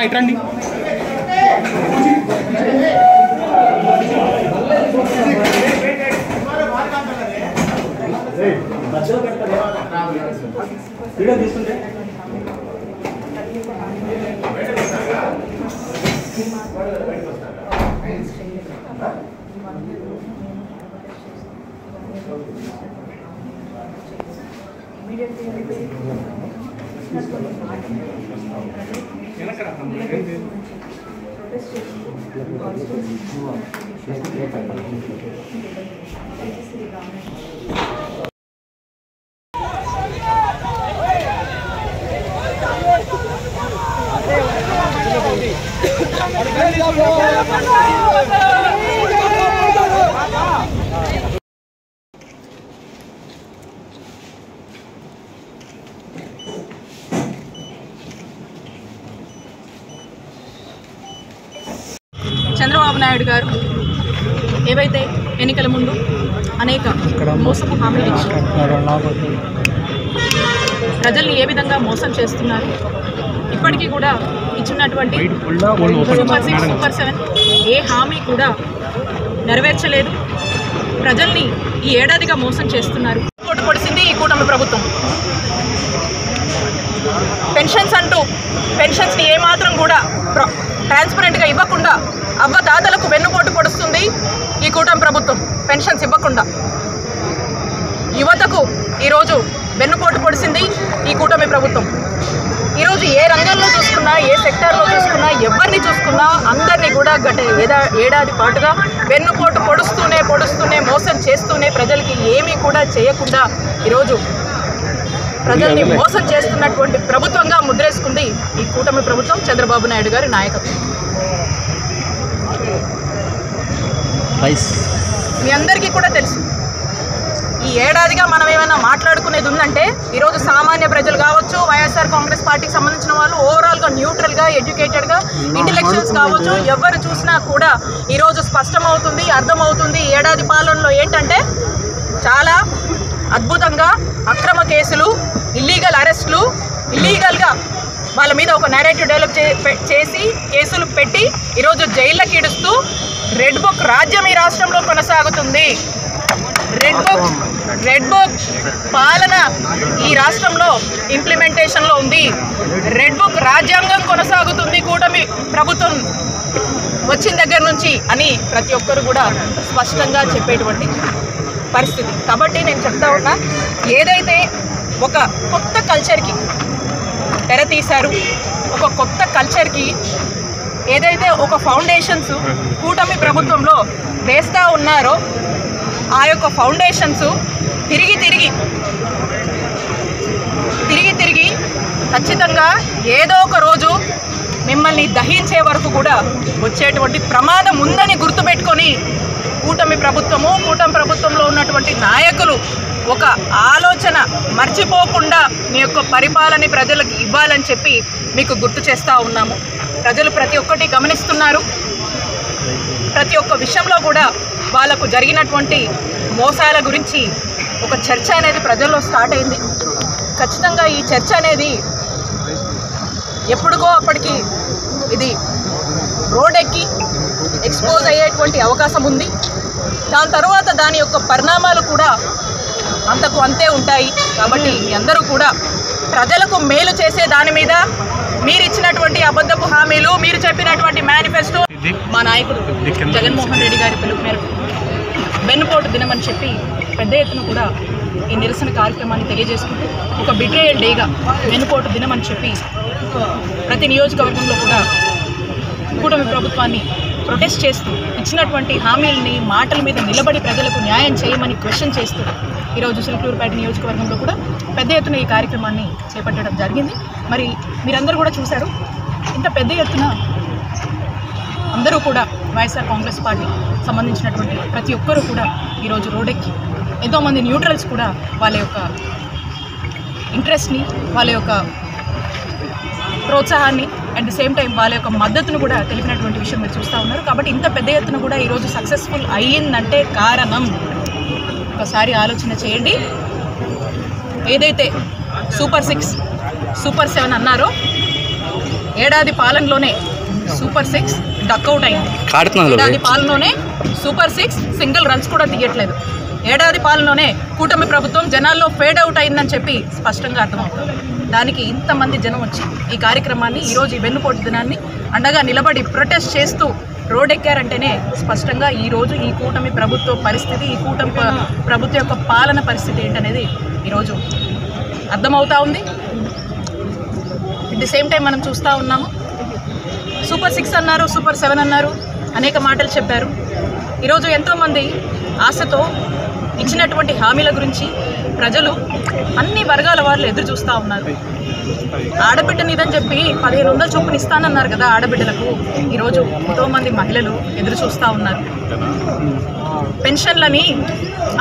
ఇట్రండి తీసుకుంటే చంద్రబాబు నాయుడు గారు ఏవైతే ఎన్నికల ముందు అనేక మోసపు హామీలు ఇచ్చారు, ప్రజల్ని ఏ విధంగా మోసం చేస్తున్నారు, ఇప్పటికీ కూడా ఇచ్చినటువంటి సూపర్ 6, సూపర్ 7 ఏ హామీ కూడా నెరవేర్చలేదు. ప్రజల్ని ఈ ఏడాదిగా మోసం చేస్తున్నారు. ఓటు పొడిసింది ఈ కూటమి ప్రభుత్వం. పెన్షన్స్ అంటూ పెన్షన్స్ని ఏమాత్రం కూడా ట్రాన్స్పరెంట్గా ఇవ్వకుండా అవ్వదాతలకు వెన్నుపోటు పొడుస్తుంది ఈ కూటమి ప్రభుత్వం. పెన్షన్స్ ఇవ్వకుండా యువతకు ఈరోజు వెన్నుపోటు పొడిసింది ఈ కూటమి ప్రభుత్వం. ఈరోజు ఏ రంగంలో చూసుకున్నా, ఏ సెక్టార్లో చూసుకున్నా, ఎవరిని చూసుకున్నా అందరినీ కూడా గత ఏడాది పాటుగా వెన్నుపోటు పొడుస్తూనే మోసం చేస్తూనే ప్రజలకి ఏమీ కూడా చేయకుండా ఈరోజు ప్రజల్ని మోసం చేస్తున్నటువంటి ప్రభుత్వంగా ముద్రేసుకుంది ఈ కూటమి ప్రభుత్వం, చంద్రబాబు నాయుడు గారి నాయకత్వం. మీ అందరికీ కూడా తెలుసు, ఈ ఏడాదిగా మనం ఏమైనా మాట్లాడుకునేది ఉందంటే ఈరోజు సామాన్య ప్రజలు కావచ్చు, వైఎస్ఆర్ కాంగ్రెస్ పార్టీకి సంబంధించిన వాళ్ళు ఓవరాల్గా న్యూట్రల్గా, ఎడ్యుకేటెడ్గా, ఇంటెలెక్చువల్స్ కావచ్చు, ఎవరు చూసినా కూడా ఈరోజు స్పష్టమవుతుంది, అర్థమవుతుంది. ఏడాది పాలనలో ఏంటంటే చాలా అద్భుతంగా అక్రమ కేసులు, ఇల్లీగల్ అరెస్టులు, ఇల్లీగల్గా వాళ్ళ మీద ఒక నేరేటివ్ డెవలప్ చేసి కేసులు పెట్టి ఈరోజు జైళ్ళకి ఇడుస్తూ రెడ్ బుక్ రాజ్యం ఈ రాష్ట్రంలో కొనసాగుతుంది. రెడ్ బుక్ పాలన ఈ రాష్ట్రంలో ఇంప్లిమెంటేషన్లో ఉంది. రెడ్ బుక్ రాజ్యాంగం కొనసాగుతుంది కూటమి ప్రభుత్వం వచ్చిన దగ్గర నుంచి అని ప్రతి ఒక్కరు కూడా స్పష్టంగా చెప్పేటువంటి పరిస్థితి. కాబట్టి నేను చెప్తా ఉన్నా, ఏదైతే ఒక కొత్త కల్చర్కి తెర తీశారు, ఒక కొత్త కల్చర్కి ఏదైతే ఒక ఫౌండేషన్స్ కూటమి ప్రభుత్వంలో వేస్తూ ఉన్నారో ఆ యొక్క ఫౌండేషన్స్ తిరిగి ఖచ్చితంగా ఏదో ఒక రోజు మిమ్మల్ని దహించే వరకు కూడా వచ్చేటువంటి ప్రమాదం ఉందని గుర్తుపెట్టుకొని కూటమి ప్రభుత్వంలో ఉన్నటువంటి నాయకులు ఒక ఆలోచన మర్చిపోకుండా మీ యొక్క పరిపాలన ప్రజలకు ఇవ్వాలని చెప్పి మీకు గుర్తు చేస్తూ ఉన్నాము. ప్రజలు ప్రతి ఒక్కటి గమనిస్తున్నారు. ప్రతి ఒక్క విషయంలో కూడా వాళ్ళకు జరిగినటువంటి మోసాల గురించి ఒక చర్చ అనేది ప్రజల్లో స్టార్ట్ అయింది. ఖచ్చితంగా ఈ చర్చ అనేది ఎప్పుడుకో అప్పటికి ఇది రోడ్ ఎక్కి ఎక్స్పోజ్ అయ్యేటువంటి అవకాశం ఉంది. దాని తర్వాత దాని యొక్క పరిణామాలు కూడా అంతకు అంతే ఉంటాయి. కాబట్టి మీ అందరూ కూడా ప్రజలకు మేలు చేసే దాని మీద మీరు ఇచ్చినటువంటి అబద్ధపు హామీలు, మీరు చెప్పినటువంటి మేనిఫెస్టో, మా నాయకుడు జగన్మోహన్ రెడ్డి గారి పిలుపు మేరకు వెన్నుపోటు దినమని చెప్పి పెద్ద ఎత్తున కూడా ఈ నిరసన కార్యక్రమాన్ని తెలియజేసుకుంటూ ఒక బిట్రేయల్ డేగా వెన్నుపోటు దినం అని చెప్పి ప్రతి నియోజకవర్గంలో కూడా కూటమి ప్రభుత్వాన్ని ప్రొటెస్ట్ చేస్తూ ఇచ్చినటువంటి హామీలని మాటల మీద నిలబడి ప్రజలకు న్యాయం చేయమని క్వశ్చన్ చేస్తూ ఈరోజు చిలుకూరుపేట నియోజకవర్గంలో కూడా పెద్ద ఎత్తున ఈ కార్యక్రమాన్ని చేపట్టడం జరిగింది. మరి మీరందరూ కూడా చూశారు, ఇంత పెద్ద ఎత్తున అందరూ కూడా వైఎస్ఆర్ కాంగ్రెస్ పార్టీ సంబంధించినటువంటి ప్రతి ఒక్కరూ కూడా ఈరోజు రోడ్డెక్కి ఎంతోమంది న్యూట్రల్స్ కూడా వాళ్ళ యొక్క ఇంట్రెస్ట్ని, వాళ్ళ యొక్క ప్రోత్సాహాన్ని, అట్ ది సేమ్ టైం వాళ్ళ యొక్క మద్దతును కూడా తెలిపినటువంటి విషయం మీరు చూస్తూ ఉన్నారు. కాబట్టి ఇంత పెద్ద ఎత్తున కూడా ఈరోజు సక్సెస్ఫుల్ అయ్యిందంటే కారణం ఒకసారి ఆలోచన చేయండి. ఏదైతే సూపర్ 6, సూపర్ 7 అన్నారో ఏడాది పాలనలోనే సూపర్ 6 డక్అవుట్ అయింది. ఏడాది పాలనలోనే సూపర్ 6 సింగిల్ రన్స్ కూడా తీయట్లేదు. ఏడాది పాలనలోనే కూటమి ప్రభుత్వం జనాల్లో ఫేడ్ అవుట్ అయిందని చెప్పి స్పష్టంగా అర్థమవుతుంది. దానికి ఇంతమంది జనం వచ్చి ఈ కార్యక్రమాన్ని ఈరోజు ఈ వెన్నుపోటు దినాన్ని అండగా నిలబడి ప్రొటెస్ట్ చేస్తూ రోడ్డెక్కారంటేనే స్పష్టంగా ఈరోజు ఈ కూటమి ప్రభుత్వ పరిస్థితి, ఈ కూటమి ప్రభుత్వం యొక్క పాలన పరిస్థితి ఏంటనేది ఈరోజు అర్థమవుతా ఉంది. అట్ ది సేమ్ టైం మనం చూస్తూ ఉన్నాము, సూపర్ 6 అన్నారు, సూపర్ 7 అన్నారు, అనేక మాటలు చెప్పారు. ఈరోజు ఎంతోమంది ఆశతో ఇచ్చినటువంటి హామీల గురించి ప్రజలు అన్ని వర్గాల వాళ్ళు ఎదురు చూస్తూ ఉన్నారు. ఆడబిడ్డనిదని చెప్పి 1500 చొప్పున ఇస్తానన్నారు కదా ఆడబిడ్డలకు. ఈరోజు ఎంతోమంది మహిళలు ఎదురు చూస్తూ ఉన్నారు. పెన్షన్లని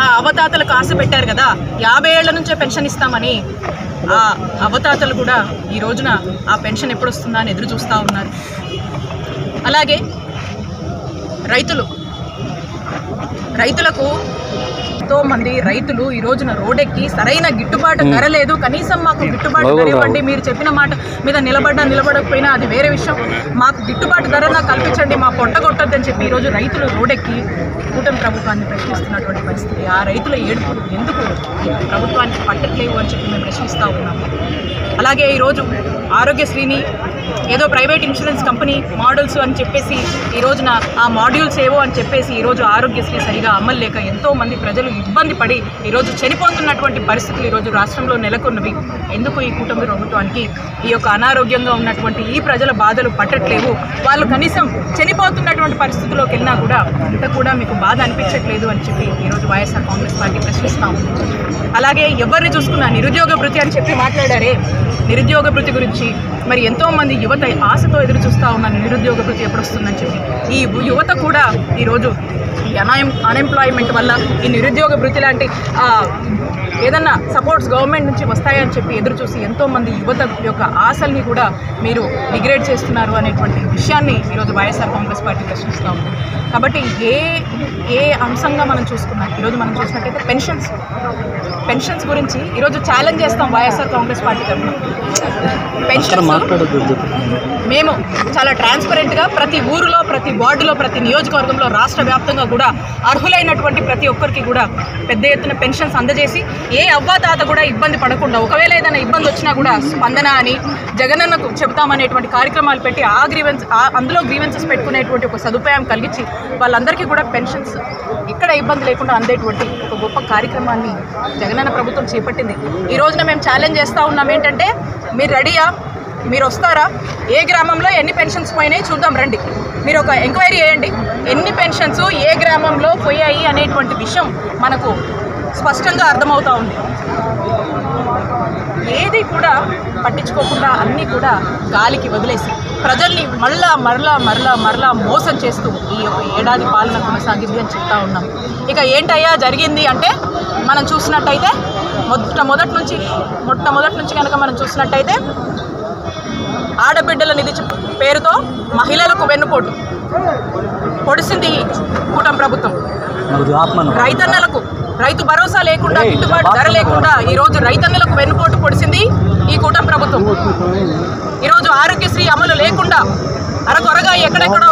ఆ అవతాతలకు ఆశ పెట్టారు కదా, 50 ఏళ్ల నుంచే పెన్షన్ ఇస్తామని ఆ అవతాతలు కూడా ఈ రోజున ఆ పెన్షన్ ఎప్పుడు వస్తుందా అని ఎదురు చూస్తూ ఉన్నారు. అలాగే రైతులకు ఎంతోమంది రైతులు ఈ రోజున రోడ్డెక్కి సరైన గిట్టుబాటు ధర లేదు, కనీసం మాకు గిట్టుబాటు ధర ఇవ్వండి, మీరు చెప్పిన మాట మీద నిలబడకపోయినా అది వేరే విషయం, మాకు గిట్టుబాటు ధర నాకు కల్పించండి, మా పొట్ట కొట్టొద్దని చెప్పి ఈరోజు రైతులు రోడ్డెక్కి కూటమి ప్రభుత్వాన్ని ప్రశ్నిస్తున్నటువంటి పరిస్థితి. ఆ రైతుల ఏడుపులు ఎందుకు ప్రభుత్వానికి పట్టట్లేవు అని చెప్పి మేము ప్రశ్నిస్తూ ఉన్నాము. అలాగే ఈరోజు ఆరోగ్యశ్రీని ఏదో ప్రైవేట్ ఇన్సూరెన్స్ కంపెనీ మోడల్స్ అని చెప్పేసి ఈ రోజున ఆ మాడ్యూల్స్ ఏవో అని చెప్పేసి ఈరోజు ఆరోగ్యశ్రీ సరిగా అమలు లేక ఎంతోమంది ప్రజలు ఇబ్బంది పడి ఈరోజు చనిపోతున్నటువంటి పరిస్థితులు ఈరోజు రాష్ట్రంలో నెలకొన్నవి. ఎందుకు ఈ కూటమి ప్రభుత్వానికి ఈ యొక్క అనారోగ్యంగా ఉన్నటువంటి ఈ ప్రజల బాధలు పట్టట్లేవు, వాళ్ళు కనీసం చనిపోతున్నటువంటి పరిస్థితుల్లోకి వెళ్ళినా కూడా ఇంత కూడా మీకు బాధ అనిపించట్లేదు అని చెప్పి ఈరోజు వైఎస్ఆర్ కాంగ్రెస్ పార్టీ ప్రశ్నిస్తాము. అలాగే ఎవరిని చూసుకున్నా నిరుద్యోగ భృతి అని చెప్పి మాట్లాడారే, నిరుద్యోగ భృతి గురించి మరి ఎంతోమంది యువత ఆశతో ఎదురు చూస్తూ ఉన్నారు నిరుద్యోగ భృతి ఎప్పుడు వస్తుందని చెప్పి. ఈ యువత కూడా ఈరోజు ఈ అన్ఎంప్లాయ్మెంట్ వల్ల ఈ నిరుద్యోగ భృతి లాంటి ఏదన్నా సపోర్ట్స్ గవర్నమెంట్ నుంచి వస్తాయని చెప్పి ఎదురు చూసి ఎంతోమంది యువత యొక్క ఆశల్ని కూడా మీరు డిగ్రేడ్ చేస్తున్నారు అనేటువంటి విషయాన్ని ఈరోజు వైఎస్ఆర్ కాంగ్రెస్ పార్టీ ప్రశ్నిస్తూ ఉంది. కాబట్టి ఏ అంశంగా మనం చూసుకున్నాం, ఈరోజు మనం చూసినట్టయితే పెన్షన్స్ గురించి ఈరోజు ఛాలెంజ్ చేస్తాం వైఎస్ఆర్ కాంగ్రెస్ పార్టీ తరఫున. పెన్షన్స్ మేము చాలా ట్రాన్స్పరెంట్గా ప్రతి ఊరిలో, ప్రతి వార్డులో, ప్రతి నియోజకవర్గంలో, రాష్ట్ర వ్యాప్తంగా కూడా అర్హులైనటువంటి ప్రతి ఒక్కరికి కూడా పెద్ద ఎత్తున పెన్షన్స్ అందజేసి ఏ అవ్వాతాత కూడా ఇబ్బంది పడకుండా, ఒకవేళ ఏదైనా ఇబ్బంది వచ్చినా కూడా స్పందన అని జగనన్నకు చెబుతామనేటువంటి కార్యక్రమాలు పెట్టి అందులో గ్రీవెన్సెస్ పెట్టుకునేటువంటి ఒక సదుపాయం కలిగించి వాళ్ళందరికీ కూడా పెన్షన్స్ ఇక్కడ ఇబ్బంది లేకుండా అందేటువంటి ఒక గొప్ప కార్యక్రమాన్ని జగనన్న ప్రభుత్వం చేపట్టింది. ఈ రోజున మేము ఛాలెంజ్ చేస్తూ ఉన్నాం ఏంటంటే, మీరు రెడీయా, మీరు వస్తారా, ఏ గ్రామంలో ఎన్ని పెన్షన్స్ పోయినాయి చూద్దాం రండి, మీరు ఒక ఎంక్వైరీ చేయండి, ఎన్ని పెన్షన్స్ ఏ గ్రామంలో పోయాయి అనేటువంటి విషయం మనకు స్పష్టంగా అర్థమవుతూ ఉంది. ఏది కూడా పట్టించుకోకుండా అన్నీ కూడా గాలికి వదిలేసి ప్రజల్ని మరలా మోసం చేస్తూ ఈ యొక్క ఏడాది పాలన కొనసాగింది అని చెప్తా ఉన్నాం. ఇక ఏంటయ్యా జరిగింది అంటే, మనం చూసినట్టయితే మొట్టమొదటి నుంచి కనుక మనం చూసినట్టయితే ఆడబిడ్డల నిధి పేరుతో మహిళలకు వెన్నుపోటు పొడిసింది కూటమి ప్రభుత్వం. రైతన్నలకు రైతు భరోసా లేకుండా, గిట్టుబాటు ధర లేకుండా ఈరోజు రైతన్నలకు వెన్నుపోటు పొడిసింది ఈ కూటమి ప్రభుత్వం. ఈరోజు ఆరోగ్యశ్రీ అమలు లేకుండా అరకొరగా ఎక్కడెక్కడో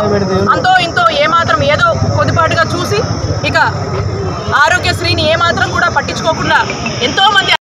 అంతో ఇంతో ఏమాత్రం ఏదో కొద్దిపాటుగా చూసి ఇక ఆరోగ్యశ్రీని ఏమాత్రం కూడా పట్టించుకోకుండా ఎంతో